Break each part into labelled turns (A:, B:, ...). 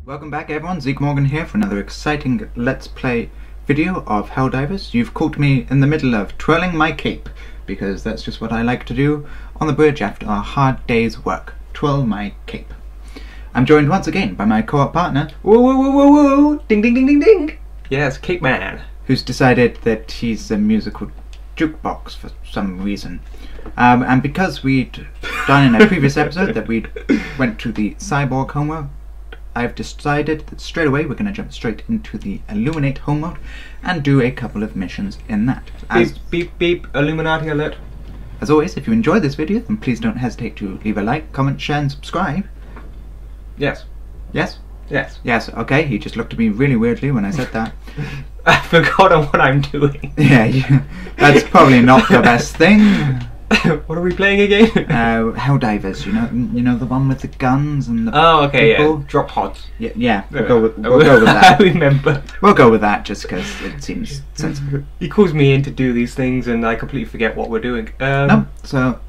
A: Welcome back everyone, Zeke here for another exciting Let's Play video of Helldivers. You've caught me in the middle of twirling my cape, because that's just what I like to do on the bridge after a hard day's work. Twirl my cape. I'm joined once again by my co-op partner,
B: Woo woo woo woo woo! Ding ding ding ding ding! Yes, Cape Man.
A: who's decided that he's a musical jukebox for some reason. And because we'd done in a previous episode that we went to the cyborg homeworld, I've decided that straight away we're going to jump straight into the Illuminate home mode and do a couple of missions in that.
B: Beep beep beep, Illuminati alert.
A: As always, if you enjoyed this video, then please don't hesitate to leave a like, comment, share and subscribe.
B: Yes.
A: Yes?
B: Yes.
A: Yes, okay, he just looked at me really weirdly when I said that.
B: I've forgotten what I'm doing.
A: Yeah, that's probably not the best thing.
B: What are we playing again?
A: Helldivers, you know the one with the guns and the
B: okay,
A: people?
B: yeah. Drop pods.
A: Yeah, we'll go with that.
B: I remember.
A: We'll go with that just because it seems sensible.
B: He calls me in to do these things and I completely forget what we're doing.
A: No, so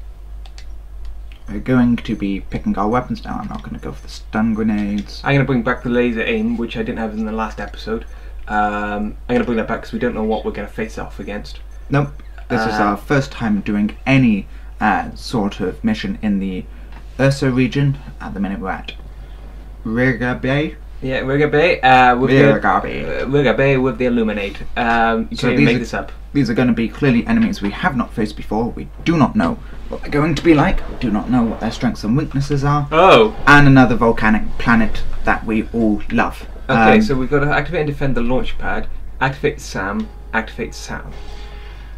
A: we're going to be picking our weapons now. I'm not going to go for the stun grenades.
B: I'm going to bring back the laser aim, which I didn't have in the last episode. I'm going to bring that back because we don't know what we're going to face off against.
A: Nope. This is our first time doing any sort of mission in the Ursa region. At the minute we're at Riga Bay.
B: Yeah, Riga Bay. Riga Bay with the Illuminate. You can't even make this up.
A: These are going to be clearly enemies we have not faced before. We do not know what they're going to be like. We do not know what their strengths and weaknesses are.
B: Oh!
A: And another volcanic planet that we all love.
B: Okay, so we've got to activate and defend the launch pad. Activate SAM. Activate SAM.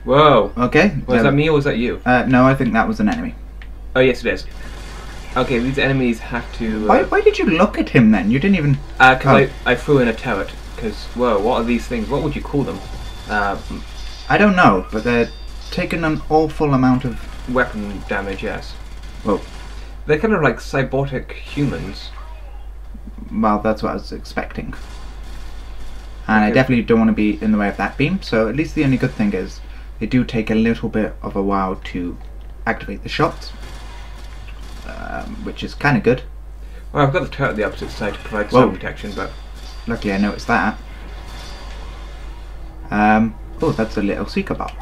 B: Whoa.
A: Okay.
B: Was that me or was that you?
A: No, I think that was an enemy.
B: Oh, yes, it is. Okay, these enemies have to...
A: Why did you look at him then? You didn't even...
B: Because I threw in a turret. Because, whoa, what are these things? What would you call them?
A: I don't know, but they're taking an awful amount of...
B: Weapon damage, yes.
A: Whoa.
B: They're kind of like cyborg humans.
A: Well, that's what I was expecting. And okay. I definitely don't want to be in the way of that beam, so at least the only good thing is they do take a little bit of a while to activate the shots, which is kind of good.
B: Well, I've got the turret on the opposite side to provide some protection, but...
A: Luckily I noticed that. Oh, that's a little seeker bot.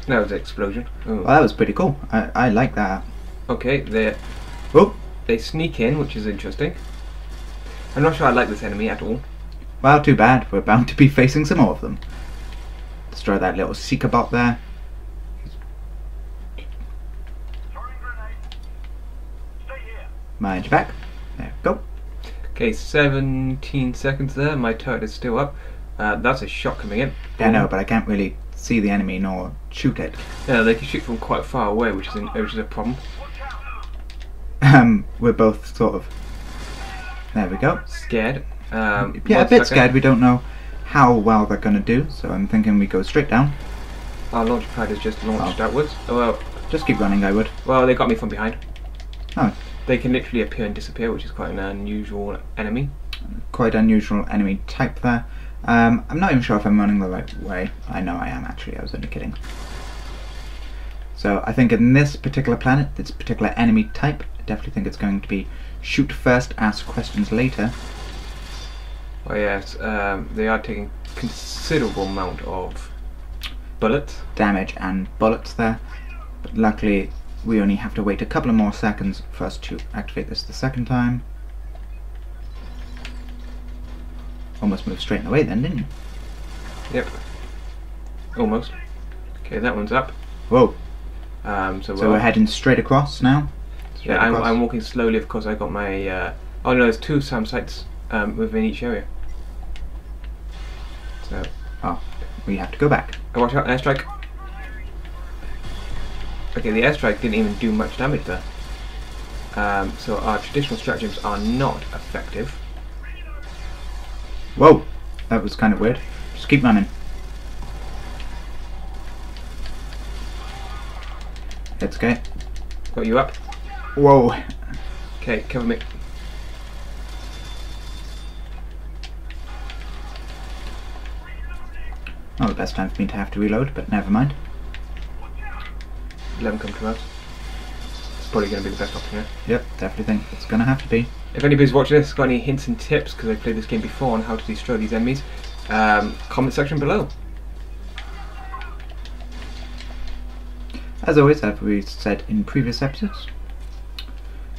B: That was an explosion. Ooh.
A: Well, that was pretty cool. I like that.
B: Okay, they sneak in, which is interesting. I'm not sure I like this enemy at all.
A: Well, too bad. We're bound to be facing some more of them. Destroy that little seeker bot there. Mind your back. There we go.
B: Okay, 17 seconds there. My turret is still up. That's a shot coming in.
A: Yeah, no, but I can't really see the enemy nor shoot it.
B: Yeah, they can shoot from quite far away, which is a problem.
A: We're both sort of... There we go.
B: Scared.
A: Yeah, a bit scared. We don't know how well they're going to do, so I'm thinking we go straight down.
B: Our launch pad is just launched outwards. Oh, well.
A: Just keep running, I would.
B: Well, they got me from behind.
A: Oh.
B: They can literally appear and disappear, which is quite an unusual enemy.
A: Quite unusual enemy type there. I'm not even sure if I'm running the right way. I know I am, actually. I was only kidding. So I think in this particular planet, this particular enemy type, I definitely think it's going to be shoot first, ask questions later.
B: Oh yes, they are taking considerable amount of bullets.
A: Damage and bullets there. But luckily, we only have to wait a couple of more seconds for us to activate this the second time. Almost moved straight away then, didn't you?
B: Yep. Almost. Okay, that one's up.
A: Whoa.
B: So
A: we're heading straight across now.
B: Yeah, I'm walking slowly because I got my... oh no, there's 2 SAM sites within each area. So...
A: Oh, we have to go back.
B: Oh, watch out, airstrike. Okay, the airstrike didn't even do much damage there. So our traditional stratagems are not effective.
A: Whoa, that was kind of weird. Just keep running. It's okay.
B: Got you up.
A: Whoa.
B: Okay, cover me.
A: Not the best time for me to have to reload, but never mind.
B: Let them come to us. probably going to be the best option here.
A: Yep, definitely think it's going to have to be.
B: If anybody's watching this has got any hints and tips, because I've played this game before, on how to destroy these enemies, comment section below.
A: As always, as we said in previous episodes,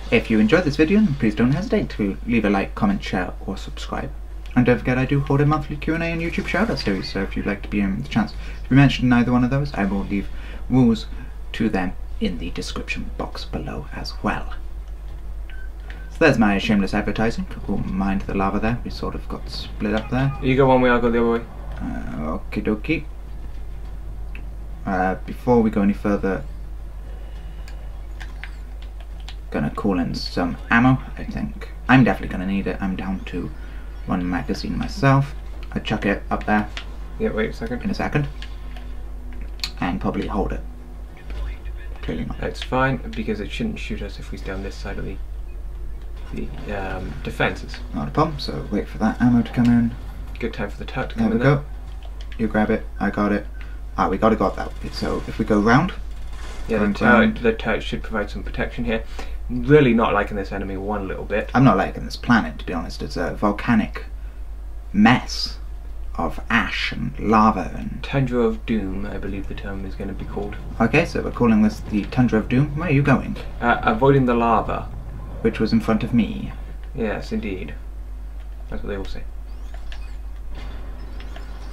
A: if you enjoyed this video, then please don't hesitate to leave a like, comment, share, or subscribe. And don't forget, I do hold a monthly Q&A and YouTube shoutout series, so if you'd like to be in with the chance to be mentioned in either one of those, I will leave rules to them in the description box below as well. So there's my shameless advertising. Won't mind the lava there, we sort of got split up there.
B: You go one way, I'll go the other way.
A: Okie dokie. Before we go any further, gonna call in some ammo. I think I'm definitely gonna need it. I'm down to one magazine myself. I'll chuck it up there.
B: Yeah, wait a second.
A: In a second. And probably hold it. Clearly not.
B: It's fine, because it shouldn't shoot us if we stay on this side of the defences.
A: Not a problem, so wait for that ammo to come in.
B: Good time for the turret to come
A: There
B: in
A: we go. You grab it, I got it. We gotta got that. So if we go round.
B: Yeah, the turret should provide some protection here. Really not liking this enemy one little bit.
A: I'm not liking this planet, to be honest. It's a volcanic mess of ash and lava and...
B: Tundra of Doom, I believe the term is going to be called.
A: Okay, so we're calling this the Tundra of Doom. Where are you going?
B: Avoiding the lava.
A: Which was in front of me.
B: Yes, indeed. That's what they all say.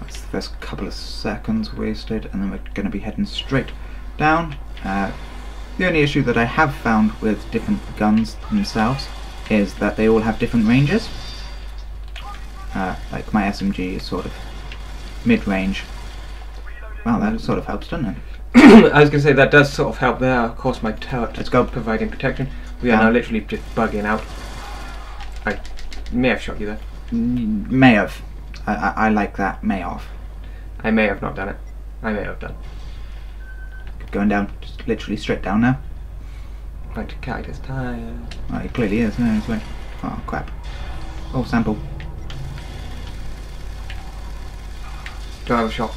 A: That's the first couple of seconds wasted, and then we're going to be heading straight down. The only issue that I have found with different guns themselves is that they all have different ranges. Like my SMG is sort of mid-range. Well, that sort of helps, doesn't it?
B: I was going to say that does sort of help there. Of course, my turret is providing protection. We are now literally just bugging out. I may have shot you there.
A: May have. I like that. May have.
B: I may have not done it. I may have done.
A: Going down, just literally straight down now.
B: Right, cat is tired.
A: Oh, he clearly is. No, he's like, oh crap. Oh, sample.
B: Don't have a shot.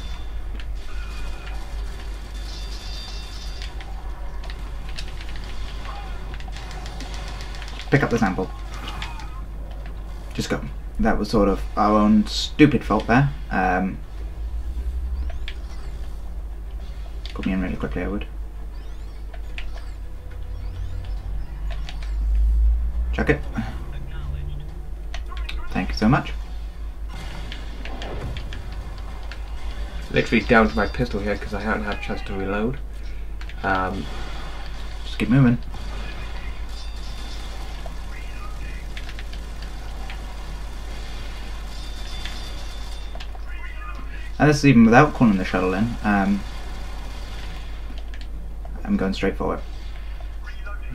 A: Pick up the sample. Just go. That was sort of our own stupid fault there. Put me in really quickly, I would. Chuck it. Thank you so much.
B: Literally down to my pistol here because I haven't had a chance to reload.
A: Just keep moving. And this is even without calling the shuttle in. I'm going straight forward.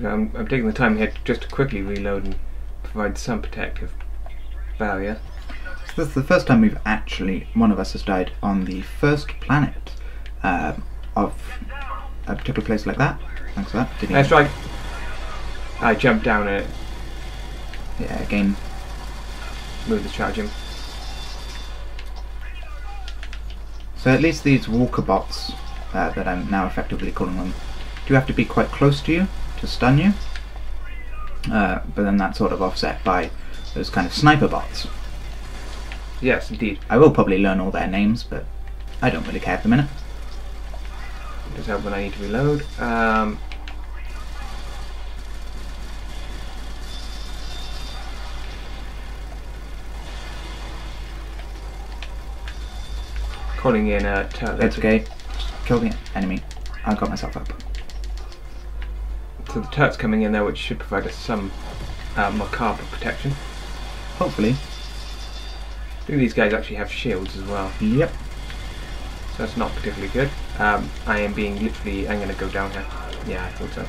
B: I'm taking the time here just to quickly reload and provide some protective barrier.
A: So this is the first time we've actually, one of us has died on the first planet of a particular place like that. Thanks for that.
B: Airstrike! I jumped down it.
A: Yeah, again.
B: Move the charging.
A: So at least these walker bots, that I'm now effectively calling them, do have to be quite close to you to stun you. But then that's sort of offset by those kind of sniper bots.
B: Yes, indeed.
A: I will probably learn all their names, but I don't really care at the minute.
B: Just help when I need to reload. Calling in a turret.
A: It's okay. Just kill the enemy. I got myself up.
B: So the turret's coming in there, which should provide us some macabre protection.
A: Hopefully.
B: I think these guys actually have shields as well.
A: Yep.
B: So that's not particularly good. I am being literally... I'm going to go down here. Yeah, I thought so.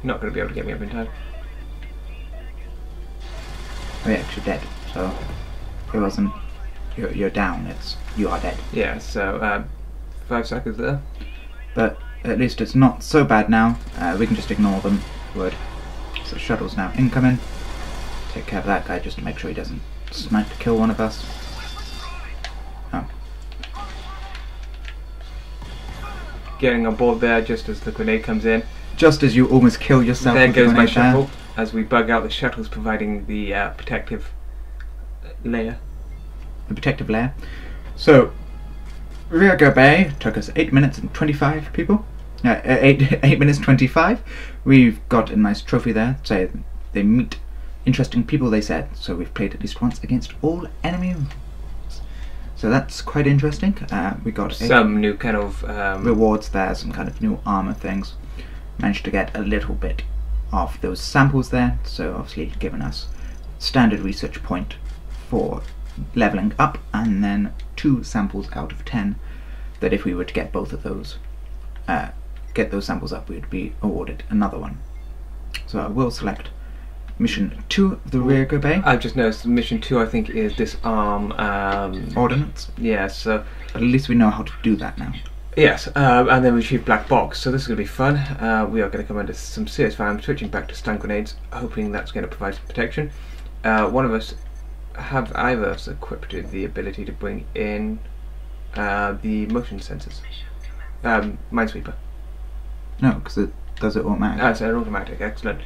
B: Not going to be able to get me up in time.
A: Oh yeah, 'cause you're dead. So it wasn't... You're down. It's... You are dead.
B: Yeah, so 5 seconds there.
A: But at least it's not so bad now. We can just ignore them. Would. So shuttle's now incoming. Take care of that guy just to make sure he doesn't snipe to kill one of us. Oh.
B: getting on board there just as the grenade comes in.
A: Just as you almost kill yourself.
B: There
A: with
B: goes
A: the
B: my
A: grenade
B: shuttle as we bug out. The shuttle's providing the protective layer.
A: The protective layer. So, Riago Bay took us 8 minutes and 25 people. 8 minutes 25. We've got a nice trophy there. So they meet interesting people, they said. So we've played at least once against all enemies. So that's quite interesting. We got
B: some new kind of
A: rewards there, some kind of new armor things. Managed to get a little bit of those samples there. So obviously given us standard research point for leveling up, and then 2 samples out of 10 that if we were to get both of those, get those samples up, we'd be awarded another one. So I will select mission 2 of the Riago Bay.
B: I've just noticed mission 2 I think is disarm
A: ordnance.
B: Yeah, so
A: but at least we know how to do that now.
B: Yes, and then we achieve black box, so this is going to be fun. We are going to come under some serious fire. I'm switching back to stun grenades, hoping that's going to provide some protection. One of us either of us equipped with the ability to bring in the motion sensors. Minesweeper.
A: No, because it does it automatically.
B: Ah, it's an automatic, excellent.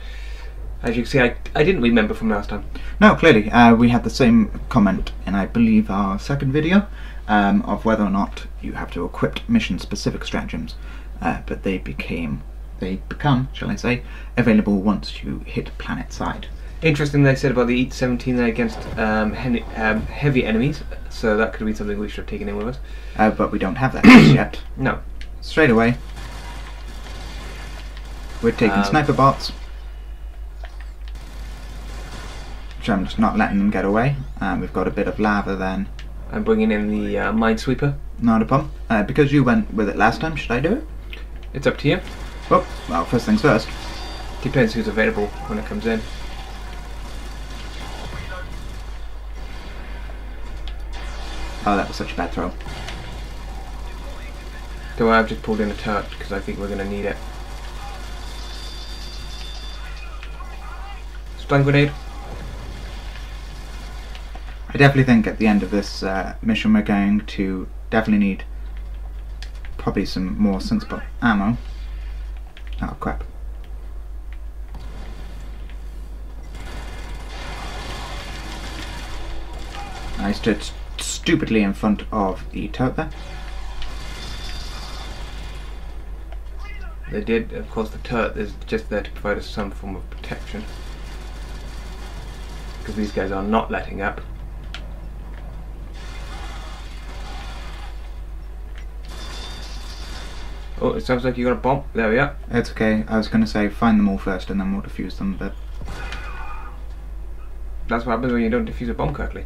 B: As you can see, I didn't remember from last time.
A: No, clearly. We had the same comment in, I believe, our second video of whether or not you have to equip mission-specific stratagems, but they become, shall I say, available once you hit planet side.
B: Interesting they said about the EAT 17 there against heavy enemies, so that could be something we should have taken in with us.
A: But we don't have that just yet.
B: No.
A: Straight away, we're taking sniper bots, which I'm just not letting them get away. We've got a bit of lava then.
B: I'm bringing in the minesweeper.
A: Not a problem. Because you went with it last time, should I do it?
B: It's up to you.
A: Oh, well, first things first.
B: Depends who's available when it comes in.
A: Oh, that was such a bad throw.
B: Don't worry, I've just pulled in a turret because I think we're going to need it. Stun grenade.
A: I definitely think at the end of this mission we're going to definitely need probably some more sensible ammo. Oh crap. I stood stupidly in front of the turret there.
B: They did, of course the turret is just there to provide us some form of protection. Because these guys are not letting up. Oh, it sounds like you got a bomb. There we are.
A: It's okay. I was going to say find them all first and then we'll defuse them, but
B: that's what happens when you don't defuse a bomb correctly.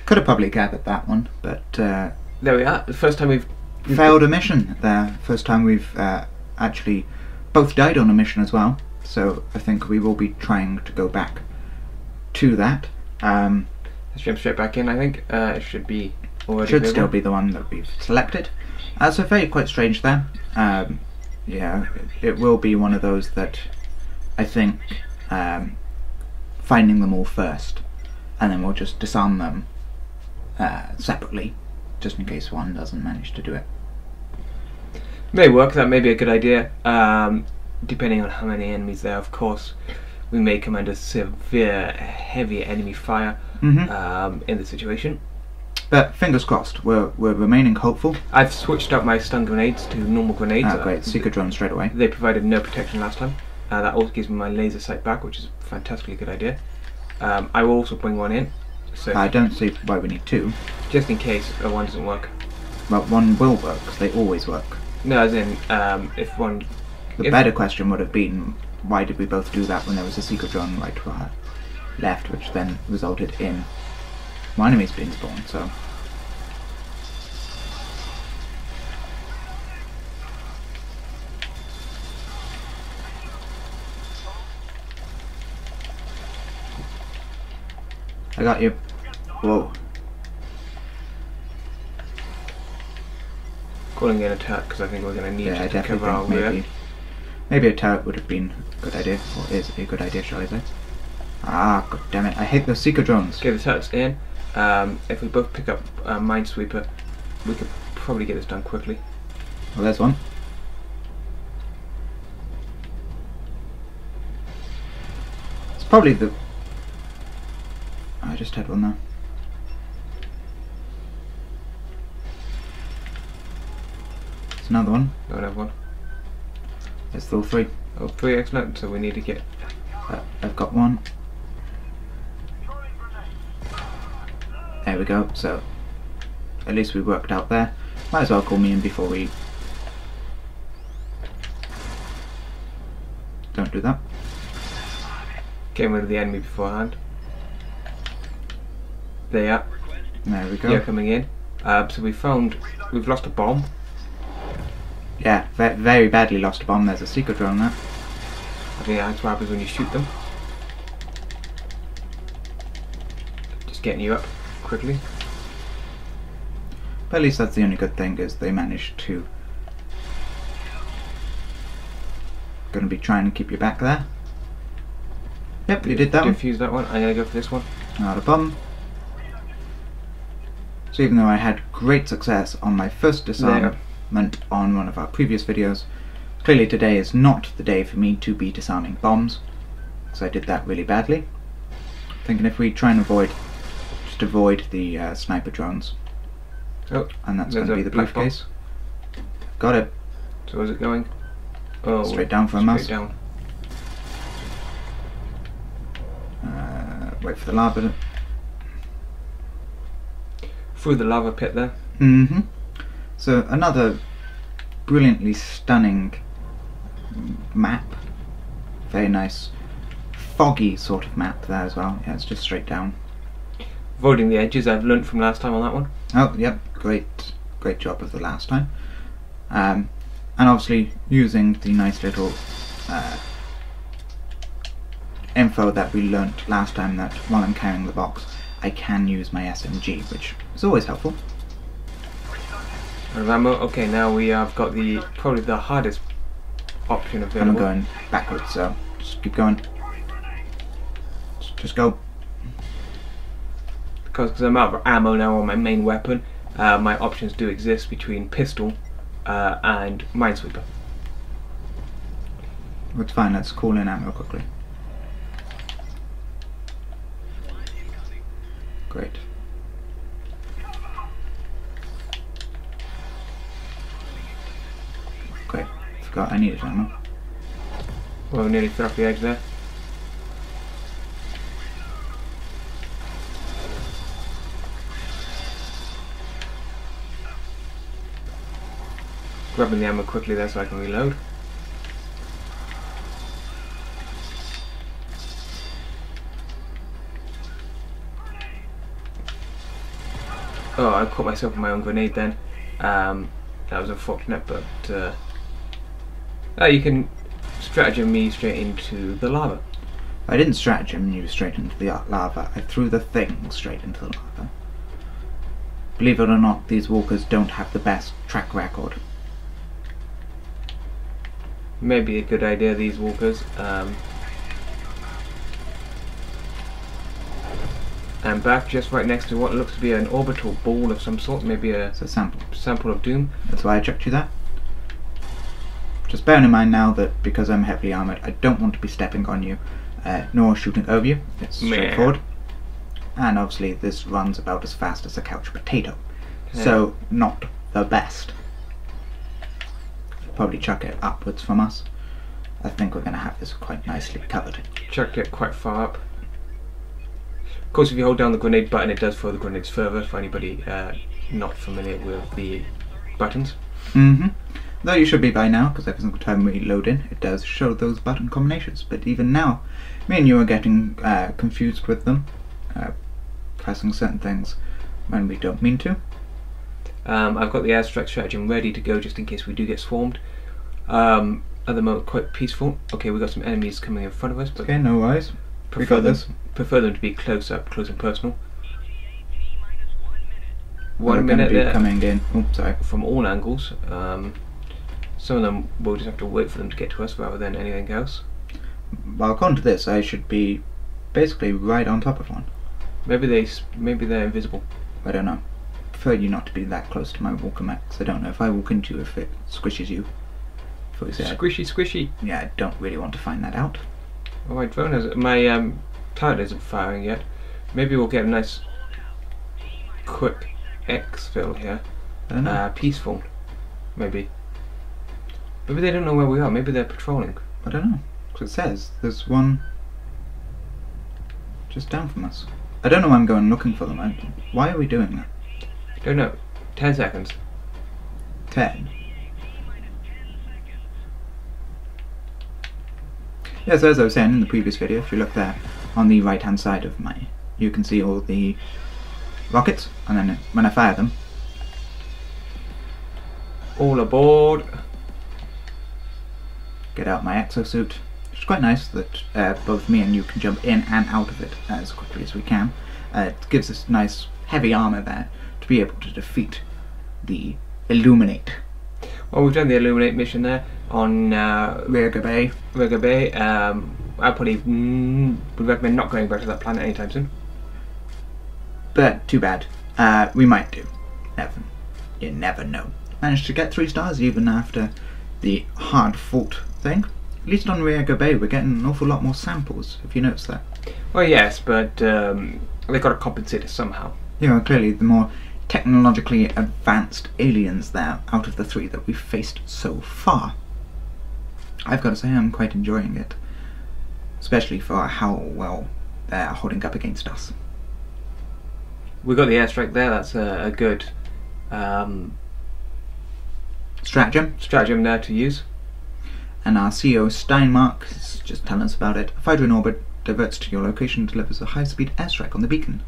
A: Could have probably gathered that one, but
B: there we are. The first time we've
A: failed a mission there. First time we've actually both died on a mission as well. So I think we will be trying to go back to that.
B: Let's jump straight back in. I think it should be already.
A: Should still be the one that we've selected. So very quite strange there. Yeah, it will be one of those that I think finding them all first, and then we'll just disarm them separately, just in case one doesn't manage to do it.
B: May work. That may be a good idea. Depending on how many enemies there, of course, we may come under severe, heavy enemy fire in the situation.
A: But fingers crossed, we're remaining hopeful.
B: I've switched up my stun grenades to normal grenades.
A: Ah, great. Seeker drone straight away.
B: They provided no protection last time. That also gives me my laser sight back, which is a fantastically good idea. I will also bring one in. So
A: I don't see why we need 2.
B: Just in case one doesn't work.
A: Well, one will work, because they always work.
B: No, as in, if one...
A: The better question would have been, why did we both do that when there was a seeker drone right to our left, which then resulted in more enemies being spawned, so... I got you. Whoa.
B: Calling in a turret because I think we're going to need
A: I
B: to cover our rear.
A: Maybe a turret would have been a good idea, or is a good idea, shall I say. Ah, god damn it, I hate those seeker drones.
B: Okay, the turret's in. If we both pick up Minesweeper, we could probably get this done quickly.
A: Oh, there's one. It's probably the... I just had one there. There's another one.
B: No, another one.
A: There's still 3.
B: Oh, 3, excellent. So we need to get...
A: I've got one. There we go. So at least we worked out there. Might as well call me in before we... Don't do that.
B: Getting rid of the enemy beforehand. They are.
A: There we go.
B: They're coming in. So we've lost a bomb.
A: Yeah, very badly lost a bomb. There's a secret drone there.
B: I think that's what happens when you shoot them. Just getting you up quickly.
A: But at least that's the only good thing, is they managed to... Gonna be trying to keep you back there. Yep, you did that one.
B: Defuse that one. I'm gonna go for this one.
A: Not a bomb. So even though I had great success on my first disarmament on one of our previous videos, clearly today is not the day for me to be disarming bombs, because I did that really badly. Thinking if we try and avoid the sniper drones.
B: Oh,
A: and that's going to be the briefcase. Got it.
B: So is it going? Oh,
A: straight down for a must.
B: Straight down.
A: Wait for the lava.
B: Through the lava pit there.
A: Mm-hmm. So another brilliantly stunning map. Very nice, foggy sort of map there as well. Yeah, it's just straight down.
B: Avoiding the edges, I've learnt from last time on that one.
A: Oh, yep, great job of the last time. And obviously using the nice little info that we learnt last time, that while I'm carrying the box, I can use my SMG, which is always helpful.
B: Ammo. Okay, now we have got probably the hardest option available.
A: I'm going backwards, so just keep going. Just go.
B: Because I'm out of ammo now on my main weapon, my options do exist between pistol and minesweeper.
A: It's fine, let's call in ammo quickly. Great. Great. Forgot I needed ammo.
B: Well, we nearly fell off the edge there. Grabbing the ammo quickly there so I can reload. Oh, I caught myself with my own grenade then. That was unfortunate, but you can stratagem me straight into the lava.
A: I didn't stratagem you straight into the lava, I threw the thing straight into the lava. Believe it or not, these walkers don't have the best track record.
B: Maybe a good idea, these walkers. And back just right next to what looks to be an orbital ball of some sort, maybe
A: it's a sample
B: of doom.
A: That's why I checked you there. Just bearing in mind now that because I'm heavily armoured, I don't want to be stepping on you, nor shooting over you. It's straightforward. And obviously this runs about as fast as a couch potato. Yeah. So not the best. Probably chuck it upwards from us. I think we're going to have this quite nicely covered.
B: Chucked it quite far up. Of course, if you hold down the grenade button, it does throw the grenades further, for anybody not familiar with the buttons.
A: Mm-hmm. Though you should be by now, because every single time we load in, it does show those button combinations. But even now, me and you are getting confused with them, pressing certain things when we don't mean to.
B: I've got the airstrike stratagem ready to go just in case we do get swarmed. At the moment, quite peaceful. Okay, we've got some enemies coming in front of us. But
A: okay, no worries. We got this.
B: Prefer them to be close up, close and personal.
A: 1 minute there. Coming in. Oops, sorry.
B: From all angles. Some of them we'll just have to wait for them to get to us rather than anything else.
A: Well, according to this, I should be basically right on top of one.
B: Maybe they're invisible.
A: I don't know. prefer you not to be that close to my walker mech, because I don't know if I walk into you if it squishes you.
B: Squishy, squishy.
A: Yeah, I don't really want to find that out.
B: Oh, my drone has my turret isn't firing yet. Maybe we'll get a nice quick exfil here.
A: I don't know.
B: Peaceful, maybe. Maybe they don't know where we are. Maybe they're patrolling.
A: I don't know. Because it says there's one just down from us. I don't know why I'm going looking for them. Why are we doing that?
B: Don't know. 10 seconds.
A: 10. Yeah, so as I was saying in the previous video, if you look there on the right hand side of mine, you can see all the rockets, and then when I fire them,
B: all aboard.
A: Get out my exosuit. It's quite nice that both me and you can jump in and out of it as quickly as we can. It gives us nice heavy armor there to be able to defeat the Illuminate.
B: Well, we've done the Illuminate mission there on
A: Rigger Bay.
B: Rigger Bay. I probably would recommend not going back to that planet anytime soon.
A: But too bad. We might do. You never know. Managed to get 3 stars even after the hard fought thing. At least on Rigger Bay we're getting an awful lot more samples, if you notice that.
B: Well, yes, but they've got to compensate it somehow.
A: You know, clearly the more technologically advanced aliens there out of the 3 that we've faced so far. I've got to say I'm quite enjoying it. Especially for how well they're holding up against us.
B: We got the airstrike there, that's a good stratagem there to use.
A: And our CEO Steinmark is just telling us about it. A fighter in orbit diverts to your location and delivers a high-speed airstrike on the beacon.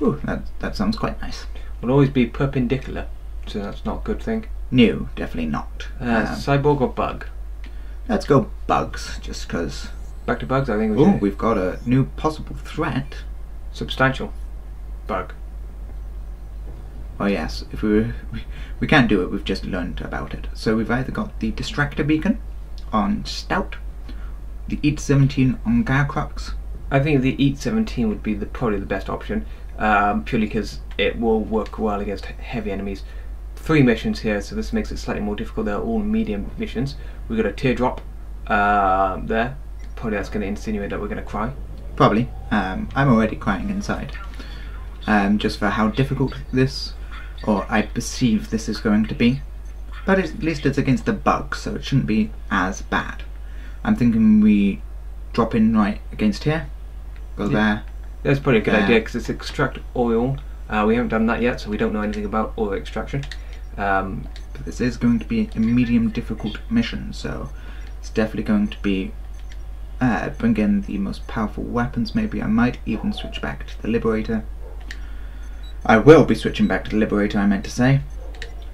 A: Ooh, that sounds quite nice.
B: Will always be perpendicular, so that's not a good thing.
A: No, definitely not.
B: Cyborg or bug?
A: Let's go bugs, just because.
B: Back to bugs, I think.
A: We've got a new possible threat.
B: Substantial bug.
A: Oh yes, if we can't do it, we've just learned about it. So we've either got the distractor beacon on Stout, the EAT 17 on Garcrux.
B: I think the EAT 17 would be probably the best option, purely because it will work well against heavy enemies. 3 missions here, so this makes it slightly more difficult. They're all medium missions. We've got a teardrop there. Probably that's going to insinuate that we're going to cry.
A: Probably. I'm already crying inside. Just for how difficult this, or I perceive this is going to be. But at least it's against the bug, so it shouldn't be as bad. I'm thinking we drop in right against here. Go there.
B: That's probably a good idea, because it's extract oil. We haven't done that yet, so we don't know anything about oil extraction.
A: But this is going to be a medium difficult mission, so it's definitely going to be bring in the most powerful weapons. Maybe I might even switch back to the Liberator. I will be switching back to the Liberator, I meant to say.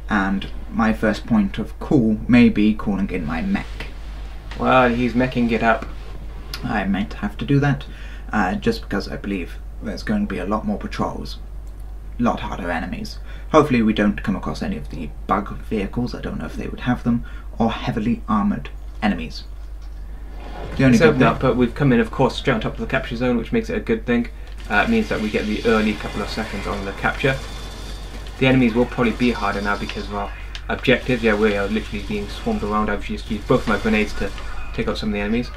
A: And my first point of call may be calling in my mech.
B: Well, he's meching it up.
A: I might have to do that, just because I believe there's going to be a lot more patrols. A lot harder enemies. Hopefully we don't come across any of the bug vehicles, I don't know if they would have them, or heavily armoured enemies. The only good thing,
B: but we've come in, of course, straight on top of the capture zone, which makes it a good thing. It means that we get the early couple of seconds on the capture. The enemies will probably be harder now because of our objectives. Yeah, we are literally being swarmed around. I've just used both my grenades to take out some of the enemies.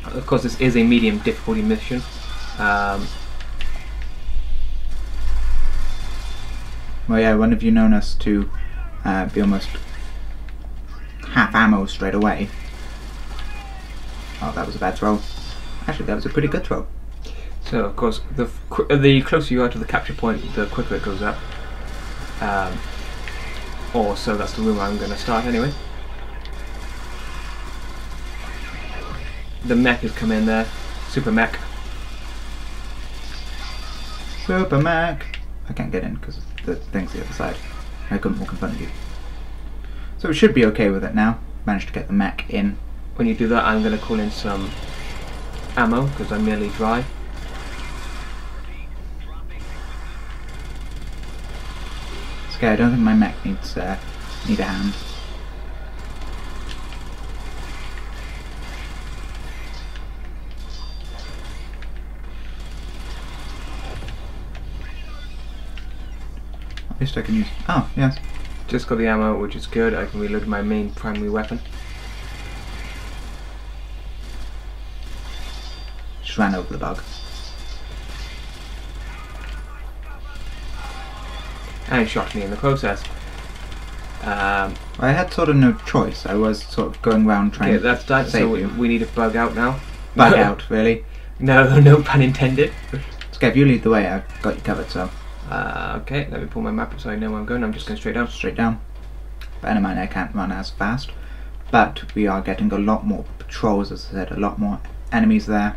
B: Of course, this is a medium difficulty mission.
A: Well, yeah, when have you known us to be almost half ammo straight away? Oh, that was a bad throw. Actually, that was a pretty good throw.
B: So, of course, the closer you are to the capture point, the quicker it goes up. Or so that's the room I'm going to start anyway. The mech has come in there. Super mech.
A: Super mech! I can't get in because the thing's the other side. I couldn't walk in front of you. So we should be okay with it now. Managed to get the mech in.
B: When you do that, I'm going to call in some ammo because I'm nearly dry.
A: It's okay, I don't think my mech needs need a hand. At least I can use... Oh, yes.
B: Just got the ammo, which is good. I can reload my main primary weapon.
A: Just ran over the bug.
B: And shot me in the process.
A: I had sort of no choice. I was sort of going around trying
B: Okay, that's done.
A: to
B: So
A: save you.
B: we need to bug out now.
A: Bug out, really.
B: No, no pun intended.
A: Skev, you lead the way. I've got you covered, so...
B: Okay, let me pull my map up so I know where I'm going. I'm just going straight down.
A: Straight down. Bear in mind I can't run as fast. But we are getting a lot more patrols, as I said. A lot more enemies there.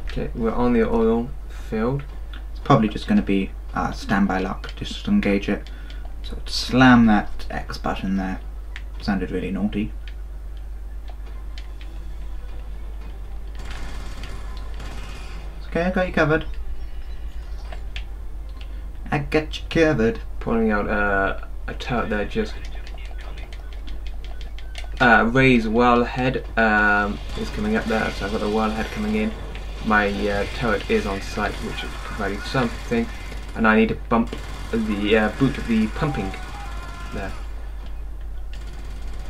B: Okay, we're on the oil field.
A: It's probably just going to be standby lock. Just to engage it. So slam that X button there. Sounded really naughty. It's okay, I got you covered. I got you covered.
B: Pulling out a turret there, just Ray's wellhead is coming up there, so I've got the wellhead coming in. My turret is on site, which is providing something, and I need to bump the boot of the pumping there.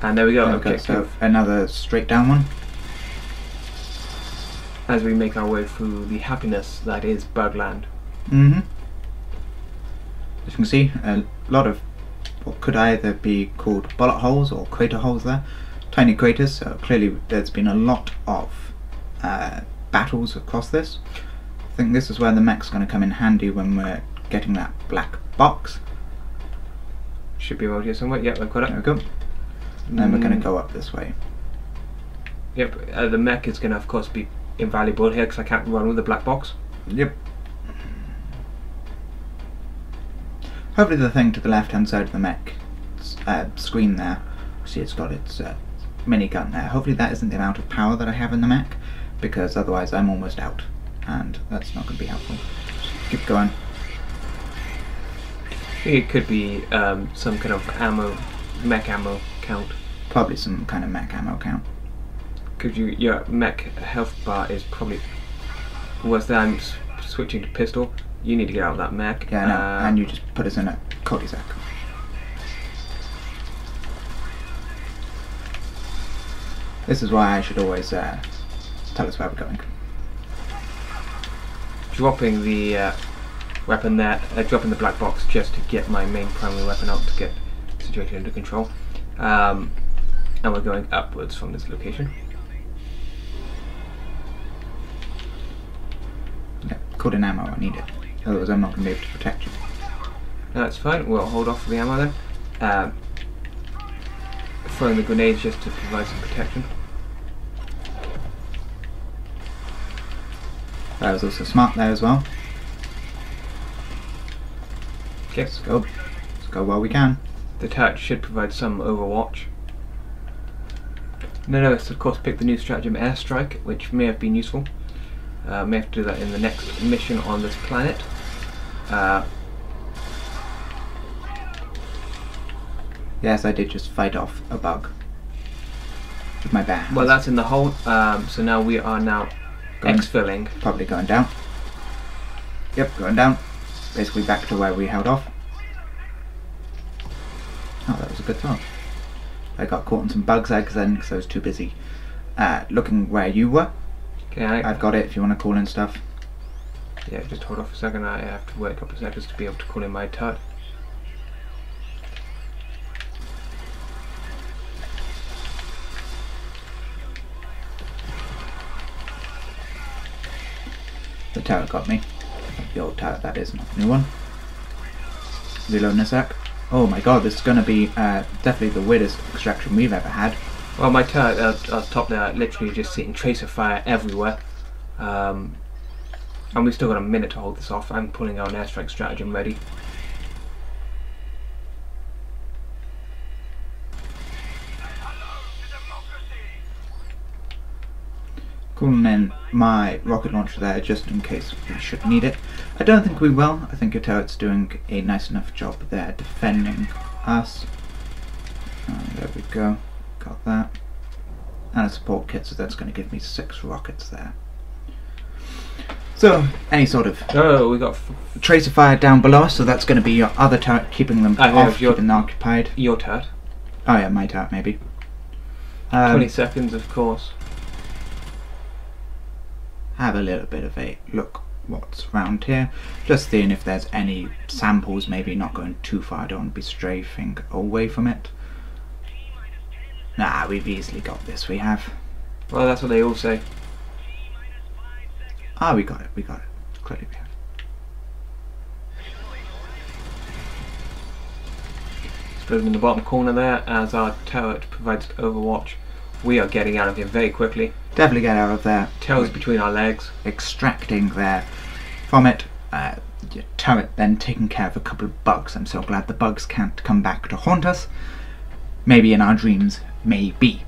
B: And there we go.
A: Okay, so another straight down one.
B: As we make our way through the happiness that is Bugland.
A: Mm-hmm. As you can see, a lot of what could either be called bullet holes or crater holes there. Tiny craters, so clearly there's been a lot of battles across this. I think this is where the mech's going to come in handy when we're getting that black box.
B: Should be around here somewhere. Yep, I've got it.
A: There we go. And then we're going to go up this way.
B: Yep, the mech is going to of course be invaluable here because I can't run with the black box.
A: Yep. Hopefully the thing to the left hand side of the mech screen there, see it's got its minigun there. Hopefully that isn't the amount of power that I have in the mech, because otherwise I'm almost out and that's not going to be helpful. Just keep going.
B: I think it could be some kind of ammo, mech ammo count.
A: Probably some kind of mech ammo count.
B: Because your mech health bar is probably worse than I'm switching to pistol. You need to get out of that mech.
A: Yeah, I know. And you just put us in a cul-de-sac. This is why I should always tell us where we're going.
B: Dropping the weapon there, dropping the black box just to get my main primary weapon out to get the situation under control. And we're going upwards from this location.
A: Yeah, called in ammo, I need it. Otherwise I'm not going to be able to protect you.
B: That's fine, we'll hold off for the ammo then. Throwing the grenades just to provide some protection.
A: That was also smart there as well.
B: Okay,
A: Let's go while we can.
B: the turret should provide some overwatch. Notice, of course, pick the new stratagem airstrike, which may have been useful. May have to do that in the next mission on this planet.
A: Yes, I did just fight off a bug with my bare hands.
B: Well, that's in the hole, so now we are now exfilling.
A: Probably going down. Yep, going down. Basically back to where we held off. Oh, that was a good throw. I got caught in some bug's eggs then because I was too busy looking where you were.
B: Okay,
A: I've got it if you want to call in stuff.
B: yeah, just hold off a second. I have to wait a couple of seconds to be able to call in my turret.
A: The turret got me. The old turret, that is, not the new one. Reloading a sec. Oh my god, this is going to be definitely the weirdest extraction we've ever had.
B: Well, my turret on top there, literally just sitting tracer fire everywhere. And we've still got a minute to hold this off. I'm pulling out an airstrike stratagem ready.
A: Calling in my rocket launcher there just in case we should need it. I don't think we will. I think your turret's doing a nice enough job there defending us. There we go. Got that. And a support kit, so that's going to give me 6 rockets there. So, any sort of
B: Oh, we got
A: tracer fire down below us, so that's going to be your other turret, keeping them off, keeping them occupied.
B: your turret.
A: Oh yeah, my turret maybe.
B: 20 seconds, of course.
A: Have a little bit of a look what's around here. Just seeing if there's any samples, maybe not going too far, I don't want to be strafing away from it. Nah, we've easily got this, we have.
B: Well, that's what they all say.
A: Ah, we got it. Clearly we have.
B: Exploding in the bottom corner there as our turret provides overwatch. We are getting out of here very quickly.
A: Definitely get out of there.
B: Tails between our legs.
A: Extracting there from it. Your turret then taking care of a couple of bugs. I'm so glad the bugs can't come back to haunt us. Maybe in our dreams. Maybe.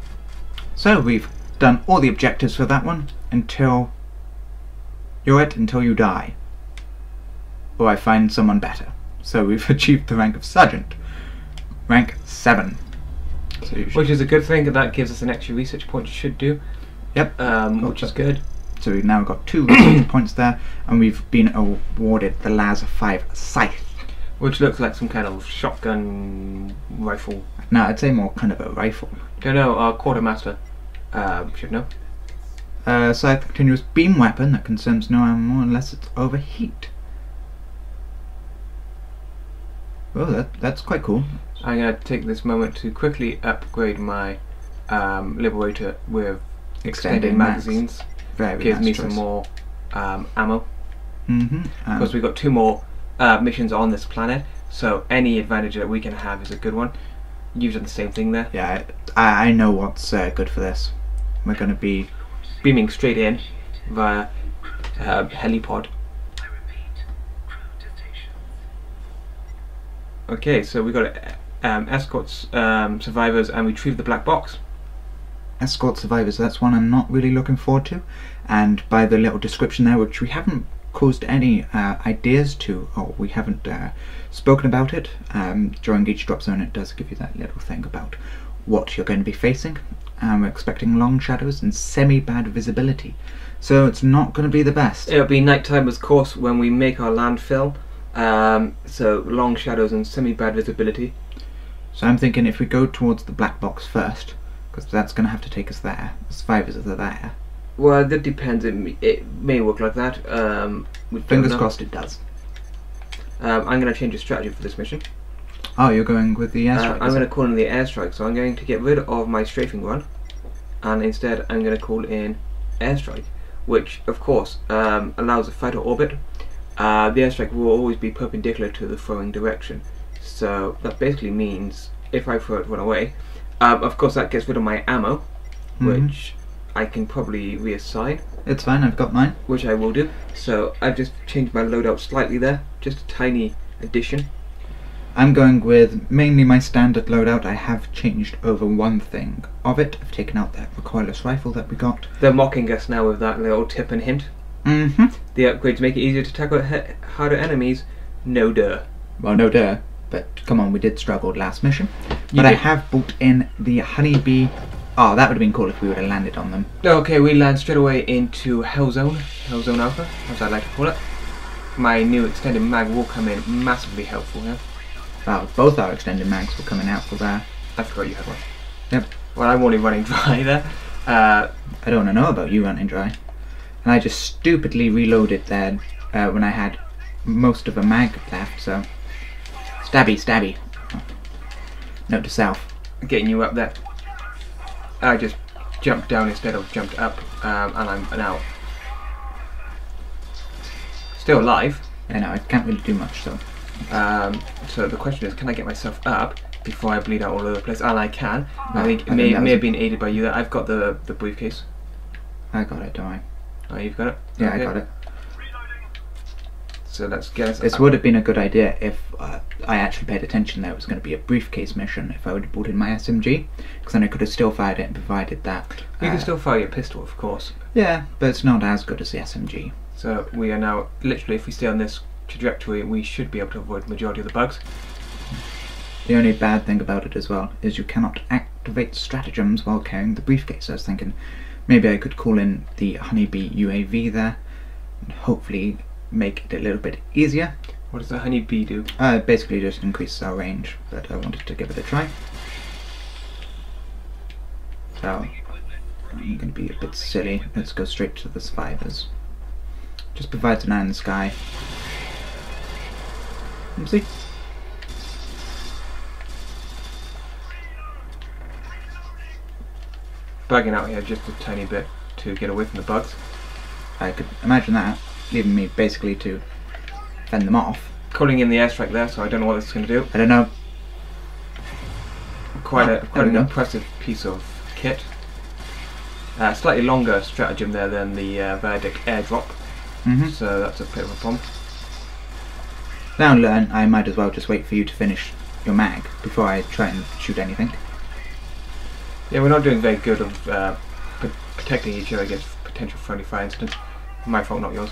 A: So we've done all the objectives for that one until you die. Or I find someone better. So we've achieved the rank of Sergeant. Rank 7. So
B: which is a good thing, that gives us an extra research point you should do.
A: Yep.
B: Which is good.
A: So we've now got 2 research points there, and we've been awarded the LAS 5 Scythe.
B: Which looks like some kind of shotgun rifle.
A: No, I'd say more kind of a rifle.
B: Don't know, our quartermaster should know.
A: Scythe continuous beam weapon that consumes no ammo unless it's overheat. Oh, that's quite cool.
B: I'm going to take this moment to quickly upgrade my Liberator with extended magazines.
A: Very
B: Gives
A: nice
B: me
A: choice.
B: some more ammo.
A: Mm-hmm.
B: Because we've got 2 more missions on this planet, so any advantage that we can have is a good one. You've done the same thing there.
A: Yeah, I know what's good for this. We're going to be
B: beaming straight in via helipod. Okay, so we've got escorts, survivors, and retrieve the black box.
A: Escort survivors, that's one I'm not really looking forward to. And by the little description there, which we haven't caused any ideas to, or we haven't spoken about it, during each drop zone it does give you that little thing about what you're going to be facing. We're expecting long shadows and semi-bad visibility. So it's not going to be the best.
B: It'll be nighttime, of course, when we make our landfill. So long shadows and semi-bad visibility.
A: So I'm thinking if we go towards the black box first, because that's going to have to take us there. The survivors are there.
B: Well, that depends. It may work like that.
A: Fingers crossed it does.
B: I'm going to change the strategy for this mission.
A: Oh, you're going with the airstrike?
B: I'm going to call in the airstrike, so I'm going to get rid of my strafing run, and instead I'm going to call in airstrike, which of course allows a fighter orbit. The airstrike will always be perpendicular to the throwing direction, so that basically means if I throw it run away, of course that gets rid of my ammo, which I can probably reassign.
A: It's fine, I've got mine.
B: Which I will do. So I've just changed my loadout slightly there, just a tiny addition.
A: I'm going with mainly my standard loadout. I have changed over one thing of it. I've taken out that recoilless rifle that we got.
B: They're mocking us now with that little tip and hint. The upgrades make it easier to tackle harder enemies. No duh.
A: Well, no duh. But come on, we did struggle last mission. But I have brought in the honeybee. Oh, that would have been cool if we would have landed on them.
B: Okay, we land straight away into Hellzone Alpha, as I like to call it. My new extended mag will come in massively helpful here.
A: Well, both our extended mags were coming out for there.
B: I forgot you had one.
A: Yep.
B: Well, I'm only running dry there.
A: I don't want to know about you running dry. And I just stupidly reloaded there when I had most of a mag left, so... Stabby. Oh. Note to self.
B: Getting you up there. I just jumped down instead of jumped up, and I'm now still alive.
A: I know, I can't really do much, so...
B: So the question is, can I get myself up before I bleed out all over the place? And I can.
A: No,
B: I think it may have been aided by you there. I've got the briefcase.
A: I got it, don't I?
B: Oh, you've got it?
A: Yeah,
B: okay.
A: I got it.
B: So let's get us
A: This
B: up.
A: would have been a good idea if I actually paid attention there was going to be a briefcase mission if I would have brought in my SMG, because then I could have still fired it and provided that.
B: You can still fire your pistol, of course.
A: Yeah, but it's not as good as the SMG.
B: So we are now, literally, if we stay on this trajectory, we should be able to avoid the majority of the bugs.
A: The only bad thing about it as well is you cannot activate stratagems while carrying the briefcase. I was thinking maybe I could call in the honeybee UAV there, and hopefully make it a little bit easier.
B: What does the honeybee do?
A: Basically just increases our range, but I wanted to give it a try. So I'm going to be a bit silly. Let's go straight to the survivors. Just provides an eye in the sky. See?
B: Bugging out here just a tiny bit to get away from the bugs.
A: I could imagine that, leaving me basically to fend them off.
B: Calling in the airstrike there, so I don't know what this is going to do.
A: I don't know.
B: Quite an impressive piece of kit. Slightly longer stratagem there than the Verdict airdrop, so that's a bit of a bomb.
A: Now learn, I might as well just wait for you to finish your mag before I try and shoot anything.
B: Yeah, we're not doing very good of protecting each other against potential friendly fire incidents. My fault, not yours.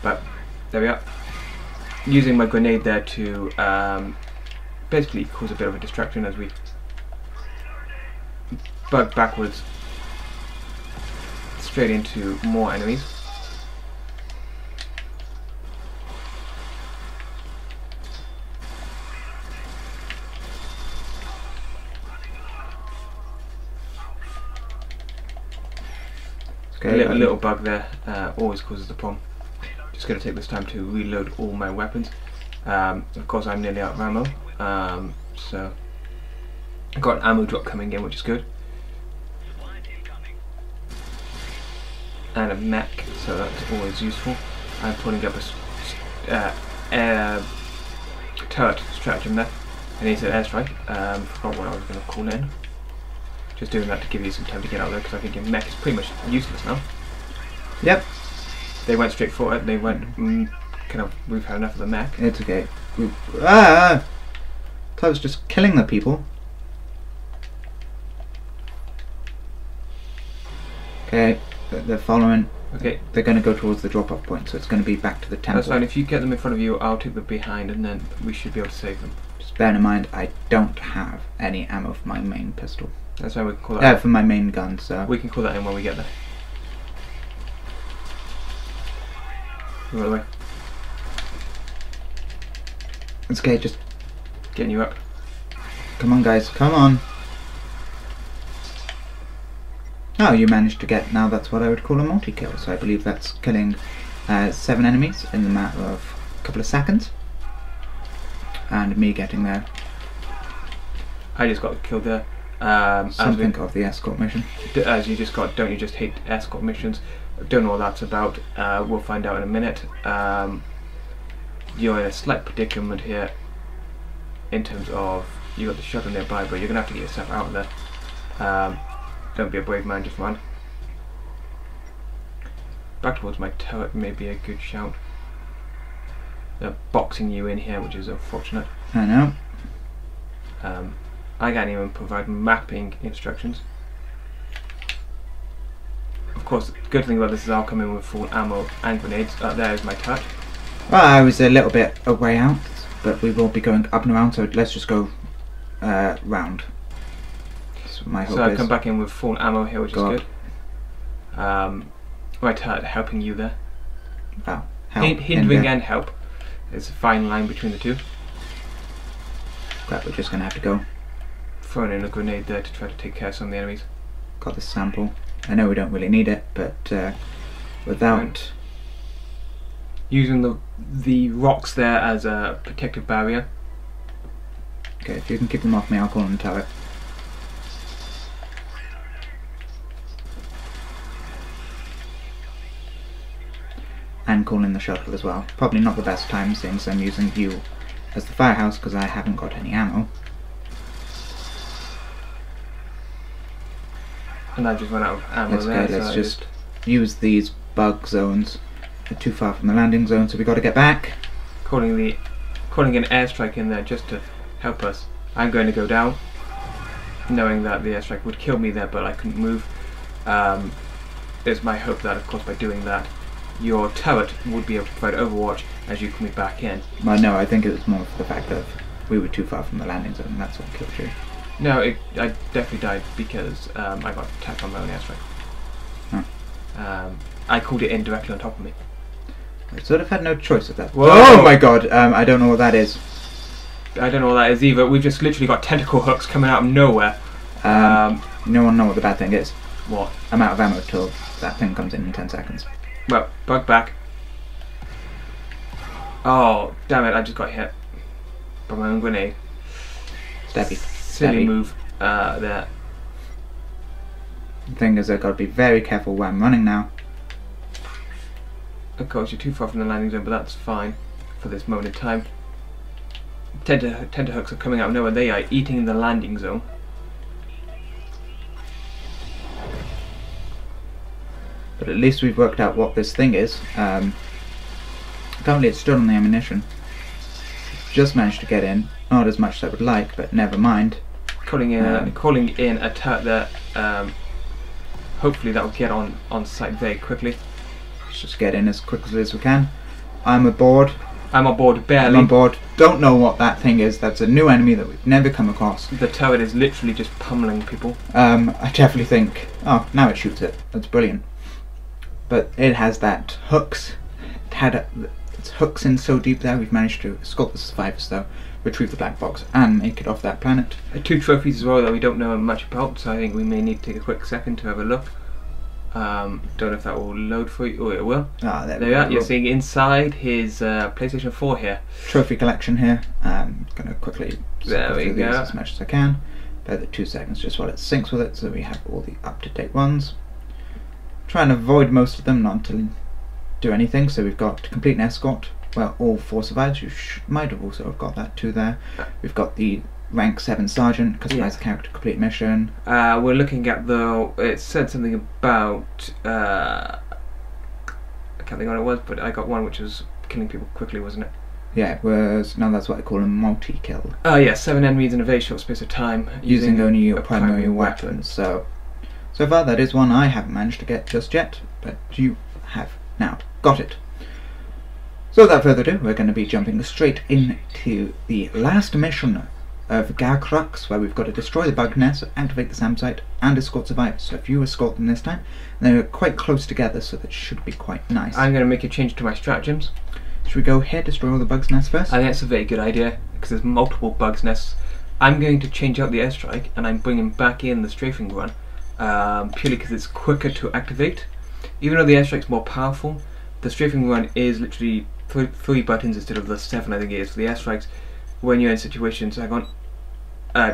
B: But there we are. Using my grenade there to basically cause a bit of a distraction as we bug backwards straight into more enemies.
A: Okay,
B: a little bug there always causes the problem. Just going to take this time to reload all my weapons. Of course I'm nearly out of ammo, so I've got an ammo drop coming in, which is good. And a mech, so that's always useful. I'm putting up a air turret stratagem there. And he said airstrike. Forgot what I was going to call in. Just doing that to give you some time to get out there, because I think your mech is pretty much useless now.
A: Yep.
B: They went straight for it. They went kind of. We've had enough of the mech.
A: It's okay. I was just killing the people. Okay, they're following.
B: Okay.
A: They're going to go towards the drop-off point, so it's going to be back to the temple.
B: That's fine. If you get them in front of you, I'll take them behind, and then we should be able to save them.
A: Just bear in mind, I don't have any ammo for my main pistol.
B: That's why we can call that.
A: For my main gun, so
B: we can call that in when we get there. Move out of the way.
A: It's okay. Just
B: getting you up.
A: Come on, guys. Come on. Oh, you managed to get, now that's what I would call a multi-kill, so I believe that's killing 7 enemies in the matter of a couple of seconds. And me getting there.
B: I just got killed there.
A: Something of the escort mission.
B: As you just got, don't you just hate escort missions? Don't know what that's about. We'll find out in a minute. You're in a slight predicament here in terms of you got the shuttle nearby, but you're going to have to get yourself out of there. Don't be a brave man, just run. Back towards my turret may be a good shout. They're boxing you in here, which is unfortunate.
A: I know.
B: I can't even provide mapping instructions. Of course, the good thing about this is I'll come in with full ammo and grenades. There's my turret.
A: Well, I was a little bit away out, but we will be going up and around, so let's just go round. My hope
B: so I
A: is.
B: come back in with full ammo here, which is good. My turret helping you there.
A: Oh,
B: hindering and help. There's a fine line between the two.
A: Crap, we're just going to have to go.
B: Throwing in a grenade there to try to take care of some of the enemies.
A: Got the sample. I know we don't really need it, but without...
B: Using the rocks there as a protective barrier.
A: Okay, if you can keep them off me, I'll call them turret. And call in the shuttle as well. Probably not the best time since I'm using you as the firehouse because I haven't got any ammo.
B: And I just went out of ammo
A: Let's
B: there.
A: go, let's just use these bug zones. They're too far from the landing zone, so we got to get back.
B: Calling an airstrike in there just to help us. I'm going to go down, knowing that the airstrike would kill me there, but I couldn't move. It's my hope that, of course, by doing that, your turret would be able to provide overwatch as you come back in.
A: Well, no, I think it was more for the fact that we were too far from the landing zone, and that's what killed you.
B: No, I definitely died because I got attacked on my own airstrike.
A: Oh.
B: I called it in directly on top of me.
A: I sort of had no choice with that.
B: Whoa.
A: Oh my god, I don't know what that is.
B: I don't know what that is either. We've just literally got tentacle hooks coming out of nowhere.
A: No one know what the bad thing is.
B: What?
A: I'm out of ammo till that thing comes in 10 seconds.
B: Well, bug back. Oh, damn it, I just got hit by my own grenade.
A: Stabby.
B: Silly move there.
A: The thing is, I've got to be very careful where I'm running now.
B: Of course, you're too far from the landing zone, but that's fine for this moment in time. Tenterhooks are coming out of nowhere. They are eating the landing zone.
A: But at least we've worked out what this thing is. Apparently it's stood on the ammunition. Just managed to get in. Not as much as I would like, but never mind.
B: Calling in a turret there. Hopefully that will get on site very quickly.
A: Let's just get in as quickly as we can. I'm aboard.
B: I'm on board barely.
A: I'm on board. Don't know what that thing is. That's a new enemy that we've never come across.
B: The turret is literally just pummeling people.
A: I definitely think... Oh, now it shoots it. That's brilliant. But it has that hooks. It's hooks in so deep there. We've managed to escape the survivors though, retrieve the black box, and make it off that planet.
B: 2 trophies as well that we don't know much about, so I think we may need to take a quick second to have a look. Don't know if that will load for you. Oh, it will.
A: Ah, there
B: we are. You're seeing inside his PlayStation 4 here.
A: Trophy collection here. I'm gonna quickly
B: there we
A: through
B: go.
A: these as much as I can. Bear the 2 seconds just while it syncs with it, so we have all the up-to-date ones. Try and avoid most of them, not to do anything. So we've got complete an escort. Well, all 4 survivors. You might have also got that too there. We've got the rank 7 sergeant, customize the character, complete mission.
B: We're looking at the. It said something about. I can't think what it was, but I got one which was killing people quickly, wasn't it?
A: Yeah, it was. Now that's what I call a multi-kill.
B: Oh yeah, 7 enemies in a very short space of time,
A: using only your primary weapon. So far that is one I haven't managed to get just yet, but you have now got it. So without further ado, we're going to be jumping straight into the last mission of Garcrux, where we've got to destroy the bug nest, activate the SAM site, and escort survivors. So if you escort them this time, they're quite close together, so that should be quite nice.
B: I'm going to make a change to my stratagems.
A: Should we go here, destroy all the bugs nests first?
B: I think that's a very good idea, because there's multiple bugs nests. I'm going to change out the airstrike, and I'm bringing back in the strafing run, purely because it's quicker to activate. Even though the airstrike's more powerful, the strafing run is literally 3 buttons instead of the 7 I think it is for the airstrikes. When you're in situations, hang on,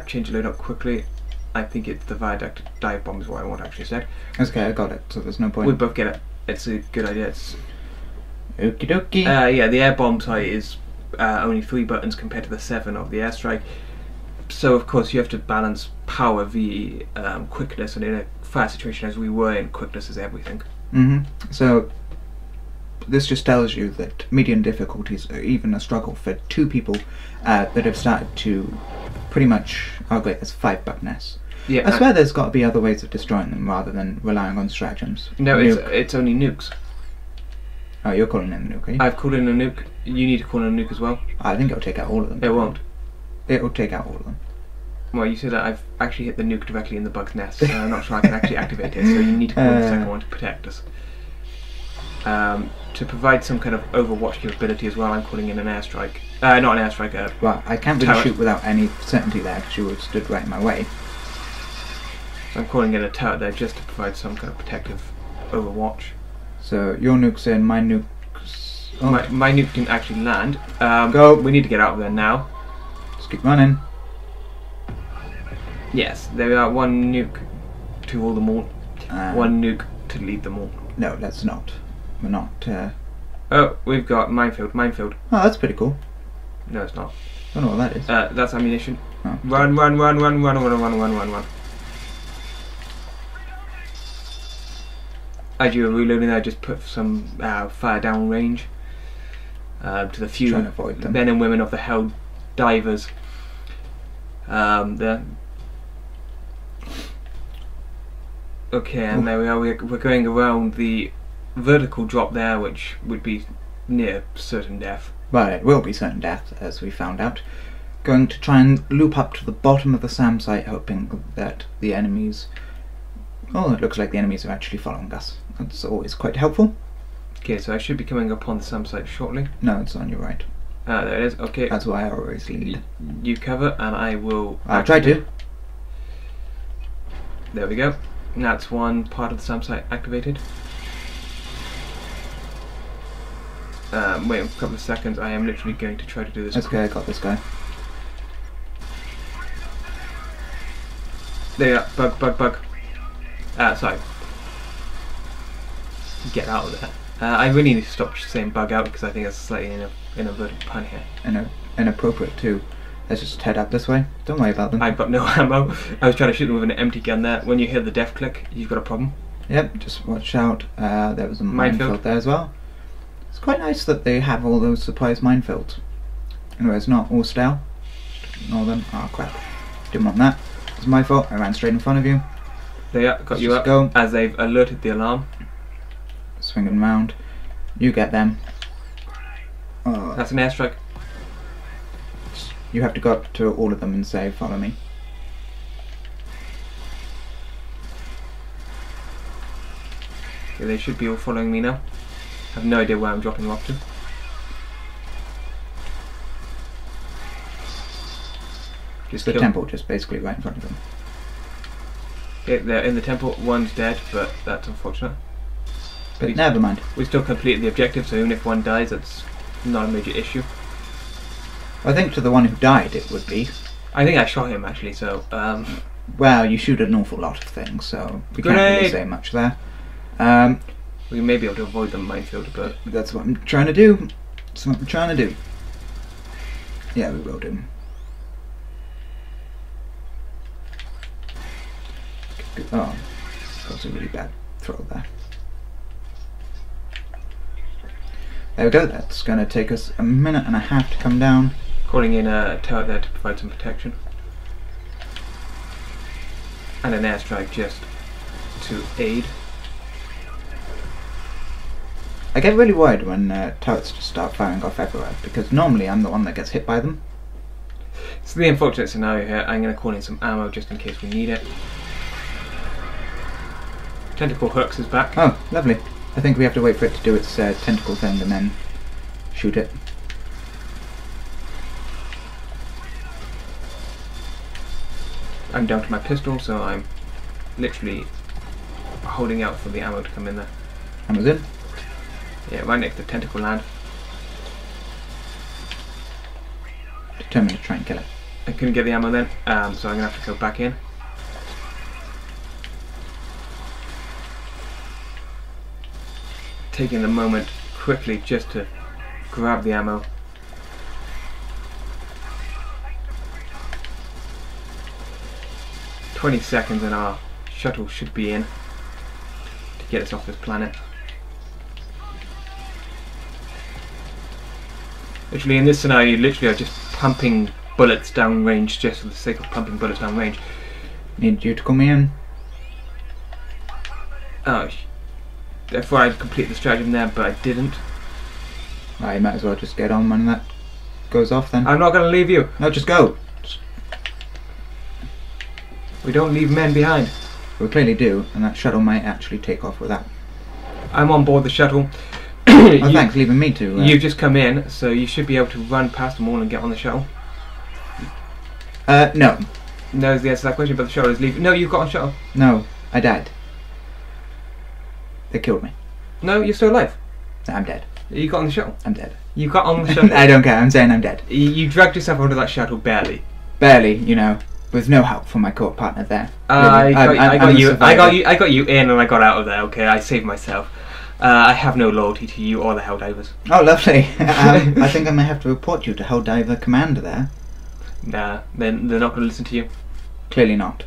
B: change the load up quickly. I think it's the viaduct dive bomb is what I want actually said.
A: Okay, I got it, so there's no point.
B: We both get it. It's a good idea. It's
A: okie dokie.
B: Yeah, the air bomb site is only 3 buttons compared to the 7 of the airstrike. So of course you have to balance power v quickness, and in a fire situation as we were in, quickness is everything.
A: So this just tells you that medium difficulties are even a struggle for 2 people that have started to pretty much... Oh great, there's 5 bug nests.
B: Yeah,
A: I swear there's got to be other ways of destroying them rather than relying on stratagems.
B: No, it's only nukes.
A: Oh, you're calling in a nuke, are you?
B: I've called in a nuke. You need to call in a nuke as well.
A: I think it'll take out all of them.
B: It won't.
A: It'll take out all of them.
B: Well, you said that I've actually hit the nuke directly in the bug's nest, so I'm not sure I can actually activate it, so you need to call in the second one to protect us. To provide some kind of overwatch capability as well, I'm calling in an airstrike. Not an airstrike,
A: well, I can't really
B: turret.
A: shoot without any certainty there, because you would have stood right in my way.
B: So I'm calling in a turret there just to provide some kind of protective overwatch.
A: So your nuke's in, my nuke's... Oh.
B: My nuke didn't actually land.
A: Go!
B: We need to get out of there now.
A: Just keep running.
B: Yes, there are 1 nuke to rule them all. 1 nuke to lead them all.
A: No, let's not. We're not...
B: Oh, we've got minefield.
A: Oh, that's pretty cool.
B: No, it's not.
A: I don't know what that is.
B: That's ammunition.
A: Oh.
B: Run. As you were reloading there, I just put some fire down range to the few men and women of the Helldivers there. Okay, and there we are. We're going around the vertical drop there, which would be near certain death.
A: Well, it will be certain death, as we found out. Going to try and loop up to the bottom of the SAM site, hoping that the enemies... Oh, it looks like the enemies are actually following us. That's always quite helpful.
B: Okay, so I should be coming up on the SAM site shortly.
A: No, it's on your right.
B: Ah, there it is. Okay.
A: That's why I always lead.
B: You cover, and I will.
A: I'll try to.
B: There we go. That's one part of the SAM site activated. Wait a couple of seconds. I am literally going to try to do this.
A: That's okay. I got this guy.
B: There you are. Bug. Sorry. Get out of there. I really need to stop saying bug out because I think that's slightly an inverted pun here.
A: Inappropriate too. Let's just head up this way. Don't worry about them.
B: I've got no ammo. I was trying to shoot them with an empty gun there. When you hear the def click, you've got a problem.
A: Yep, just watch out. There was a minefield there as well. It's quite nice that they have all those supplies minefields. Anyway, it's not all stale. Ignore them. Oh crap. Didn't want that. It's my fault. I ran straight in front of you.
B: There you are. Got you up.
A: Go.
B: As they've alerted the alarm.
A: Swing them round. You get them. Oh.
B: That's an airstrike.
A: You have to go up to all of them and say, follow me.
B: Okay, they should be all following me now. I have no idea where I'm dropping them off to.
A: Just the temple, just basically right in front of them.
B: Okay, they're in the temple. One's dead, but that's unfortunate.
A: But never mind.
B: We still completed the objective, so even if one dies, it's not a major issue.
A: I think to the one who died it would be.
B: I think I shot him actually, so
A: well, you shoot an awful lot of things, so we can't really say much there.
B: We may be able to avoid the minefield, but
A: that's what I'm trying to do. That's what I'm trying to do. Yeah, we will do. Oh, that was a really bad throw there. There we go, that's going to take us a minute and a half to come down.
B: Calling in a turret there to provide some protection. And an airstrike just to aid.
A: I get really worried when turrets just start firing off everywhere, because normally I'm the one that gets hit by them.
B: So the unfortunate scenario here, I'm going to call in some ammo just in case we need it. Tentacle hooks is back.
A: Oh, lovely. I think we have to wait for it to do its tentacle thing and then shoot it.
B: I'm down to my pistol, so I'm literally holding out for the ammo to come in there.
A: Ammo's in?
B: Yeah, right next to the tentacle land.
A: Determined to try and kill it.
B: I couldn't get the ammo then, so I'm going to have to go back in. Taking the moment quickly just to grab the ammo. "20 seconds and our shuttle should be in to get us off this planet." Literally in this scenario, you literally are just pumping bullets down range just for the sake of pumping bullets down range.
A: Need you to come in.
B: Oh, therefore I'd complete the stratagem there, but I didn't.
A: I might as well just get on when that goes off then.
B: I'm not going to leave you.
A: No, just go.
B: We don't leave men behind.
A: We clearly do, and that shuttle might actually take off without.
B: I'm on board the shuttle.
A: Oh, thanks, leaving me to.
B: You've just come in, so you should be able to run past them all and get on the shuttle.
A: No.
B: No is the answer to that question, but the shuttle is leaving. No, you've got on shuttle.
A: No, I died. They killed me.
B: No, you're still alive.
A: I'm dead.
B: You got on the shuttle.
A: I'm dead.
B: You got on the shuttle.
A: I don't care, I'm saying I'm dead.
B: You dragged yourself onto that shuttle barely.
A: Barely, you know, with no help from my court partner there.
B: I got you in and I got out of there, okay? I saved myself. I have no loyalty to you or the Helldivers.
A: Oh, lovely. I think I may have to report you to Helldiver Commander there.
B: Nah, they're not going to listen to you.
A: Clearly not.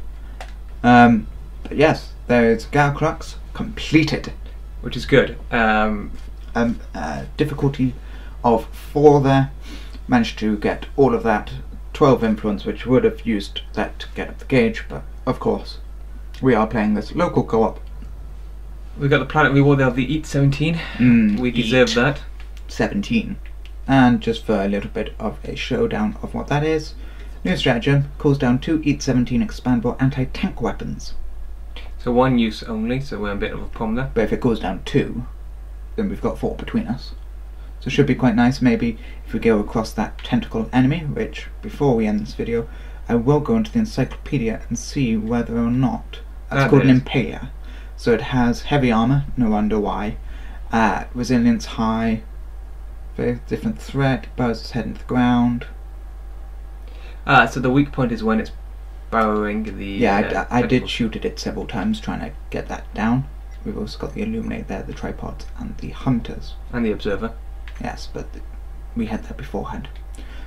A: But yes, there is Galcrux completed.
B: Which is good.
A: Difficulty of 4 there. Managed to get all of that. 12 influence, which would have used that to get up the gauge, but of course, we are playing this local co-op.
B: We got the planet reward of the EAT 17. We deserve that.
A: 17. And just for a little bit of a showdown of what that is, new stratagem calls down 2 EAT 17 expandable anti-tank weapons.
B: So 1 use only, so we're in a bit of a problem there.
A: But if it goes down 2, then we've got 4 between us. So it should be quite nice. Maybe if we go across that tentacle enemy, which before we end this video, I will go into the encyclopedia and see whether or not that's called an impaler. So it has heavy armor, no wonder why. Resilience high, very different threat, burrows its head into the ground.
B: So the weak point is when it's burrowing the...
A: Yeah, I did shoot at it several times trying to get that down. We've also got the Illuminate there, the tripods, and the Hunters.
B: And the Observer.
A: Yes, but we had that beforehand.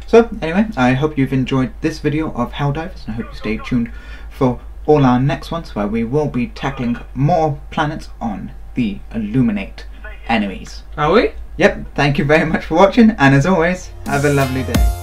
A: So, anyway, I hope you've enjoyed this video of Helldivers, and I hope you stay tuned for all our next ones, where we will be tackling more planets on the Illuminate enemies.
B: Are we?
A: Yep, thank you very much for watching, and as always, have a lovely day.